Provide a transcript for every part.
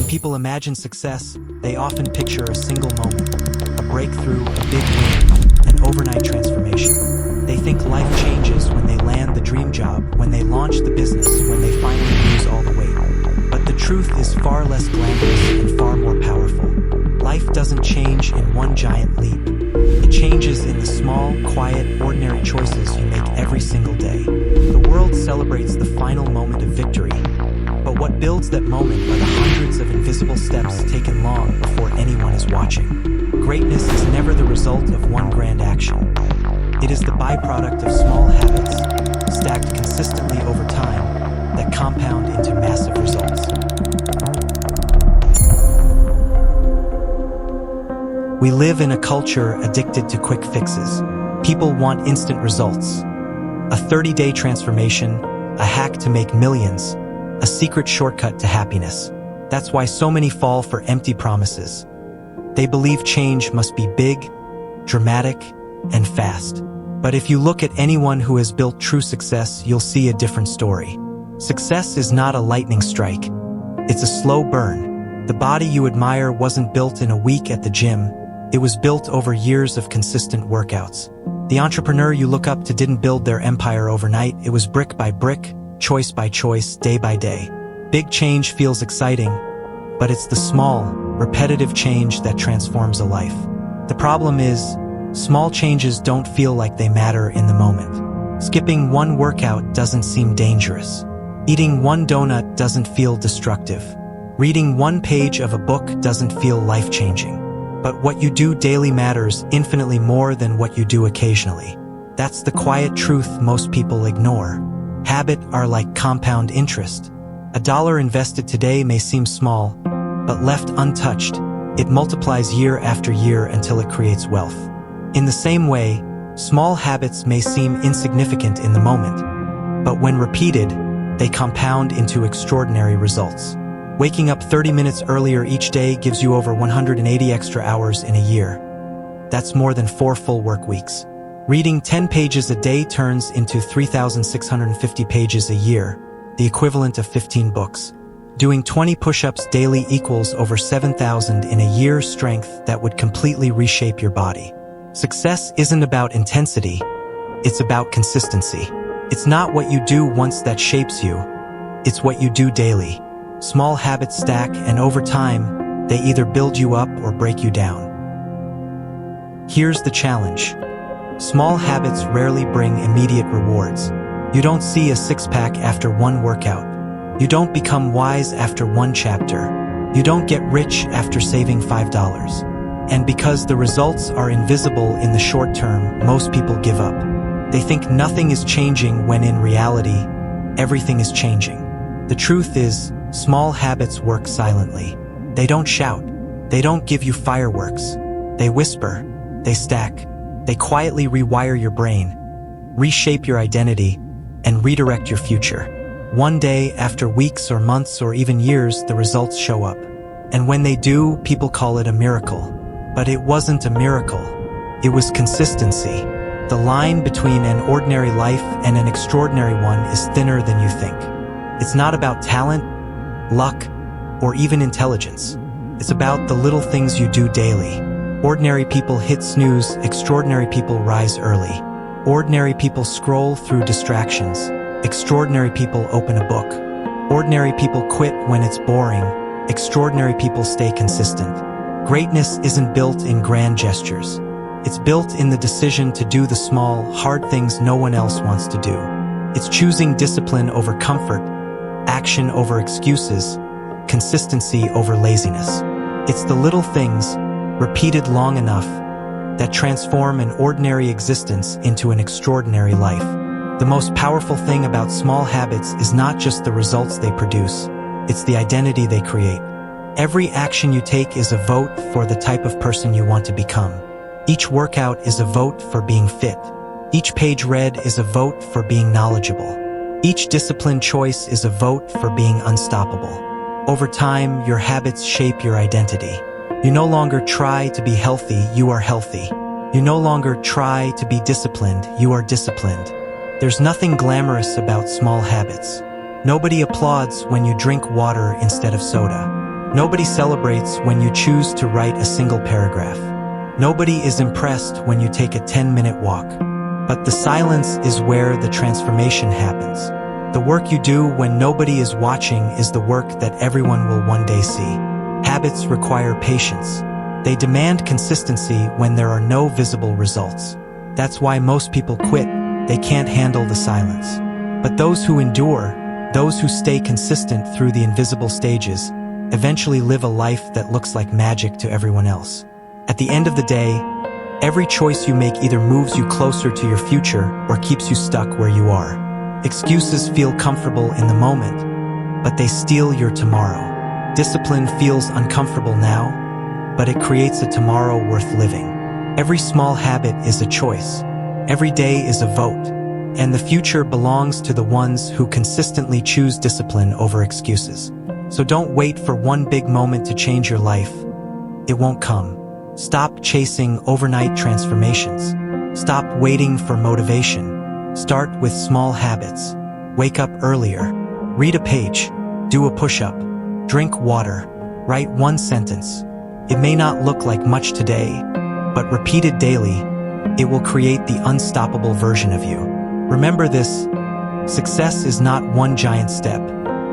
people imagine success, they often picture a single moment, a breakthrough, a big win, an overnight transformation. They think life changes when they land the dream job, when they launch the business, when they finally lose all the weight. But the truth is far less glamorous and far more powerful. Life doesn't change in one giant leap. It changes in the small, quiet, ordinary choices you make every single day. The world celebrates the final moment of victory, but what builds that moment are the hundreds of invisible steps taken long before anyone is watching. Greatness is never the result of one grand action. It is the byproduct of small habits, stacked consistently over time, that compound into massive results. We live in a culture addicted to quick fixes. People want instant results. A 30-day transformation, a hack to make millions, a secret shortcut to happiness. That's why so many fall for empty promises. They believe change must be big, dramatic, and fast. But if you look at anyone who has built true success, you'll see a different story. Success is not a lightning strike. It's a slow burn. The body you admire wasn't built in a week at the gym. It was built over years of consistent workouts. The entrepreneur you look up to didn't build their empire overnight. It was brick by brick, choice by choice, day by day. Big change feels exciting, but it's the small, repetitive change that transforms a life. The problem is, small changes don't feel like they matter in the moment. Skipping one workout doesn't seem dangerous. Eating one donut doesn't feel destructive. Reading one page of a book doesn't feel life-changing. But what you do daily matters infinitely more than what you do occasionally. That's the quiet truth most people ignore. Habits are like compound interest. $1 invested today may seem small, but left untouched, it multiplies year after year until it creates wealth. In the same way, small habits may seem insignificant in the moment, but when repeated, they compound into extraordinary results. Waking up 30 minutes earlier each day gives you over 180 extra hours in a year. That's more than 4 full work weeks. Reading 10 pages a day turns into 3,650 pages a year, the equivalent of 15 books. Doing 20 push-ups daily equals over 7,000 in a year's strength that would completely reshape your body. Success isn't about intensity, it's about consistency. It's not what you do once that shapes you, it's what you do daily. Small habits stack, and over time, they either build you up or break you down. Here's the challenge. Small habits rarely bring immediate rewards. You don't see a six-pack after one workout. You don't become wise after one chapter. You don't get rich after saving $5. And because the results are invisible in the short term, most people give up. They think nothing is changing when in reality, everything is changing. The truth is, small habits work silently. They don't shout. They don't give you fireworks. They whisper. They stack. They quietly rewire your brain, reshape your identity, and redirect your future. One day, after weeks or months or even years, the results show up. And when they do, people call it a miracle. But it wasn't a miracle. It was consistency. The line between an ordinary life and an extraordinary one is thinner than you think. It's not about talent, luck, or even intelligence. It's about the little things you do daily. Ordinary people hit snooze, extraordinary people rise early. Ordinary people scroll through distractions. Extraordinary people open a book. Ordinary people quit when it's boring. Extraordinary people stay consistent. Greatness isn't built in grand gestures. It's built in the decision to do the small, hard things no one else wants to do. It's choosing discipline over comfort, action over excuses, consistency over laziness. It's the little things, repeated long enough, that transform an ordinary existence into an extraordinary life. The most powerful thing about small habits is not just the results they produce, it's the identity they create. Every action you take is a vote for the type of person you want to become. Each workout is a vote for being fit. Each page read is a vote for being knowledgeable. Each disciplined choice is a vote for being unstoppable. Over time, your habits shape your identity. You no longer try to be healthy, you are healthy. You no longer try to be disciplined, you are disciplined. There's nothing glamorous about small habits. Nobody applauds when you drink water instead of soda. Nobody celebrates when you choose to write a single paragraph. Nobody is impressed when you take a 10-minute walk. But the silence is where the transformation happens. The work you do when nobody is watching is the work that everyone will one day see. Habits require patience. They demand consistency when there are no visible results. That's why most people quit. They can't handle the silence. But those who endure, those who stay consistent through the invisible stages, eventually live a life that looks like magic to everyone else. At the end of the day, every choice you make either moves you closer to your future or keeps you stuck where you are. Excuses feel comfortable in the moment, but they steal your tomorrow. Discipline feels uncomfortable now, but it creates a tomorrow worth living. Every small habit is a choice. Every day is a vote. And the future belongs to the ones who consistently choose discipline over excuses. So don't wait for one big moment to change your life. It won't come. Stop chasing overnight transformations. Stop waiting for motivation. Start with small habits. Wake up earlier. Read a page. Do a push-up. Drink water. Write one sentence. It may not look like much today, but repeated daily, it will create the unstoppable version of you. Remember this: success is not one giant step.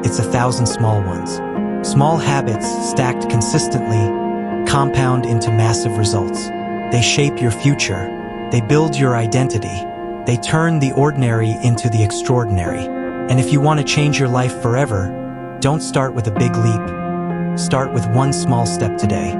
It's 1,000 small ones. Small habits stacked consistently compound into massive results. They shape your future. They build your identity. They turn the ordinary into the extraordinary. And if you want to change your life forever, don't start with a big leap. Start with one small step today.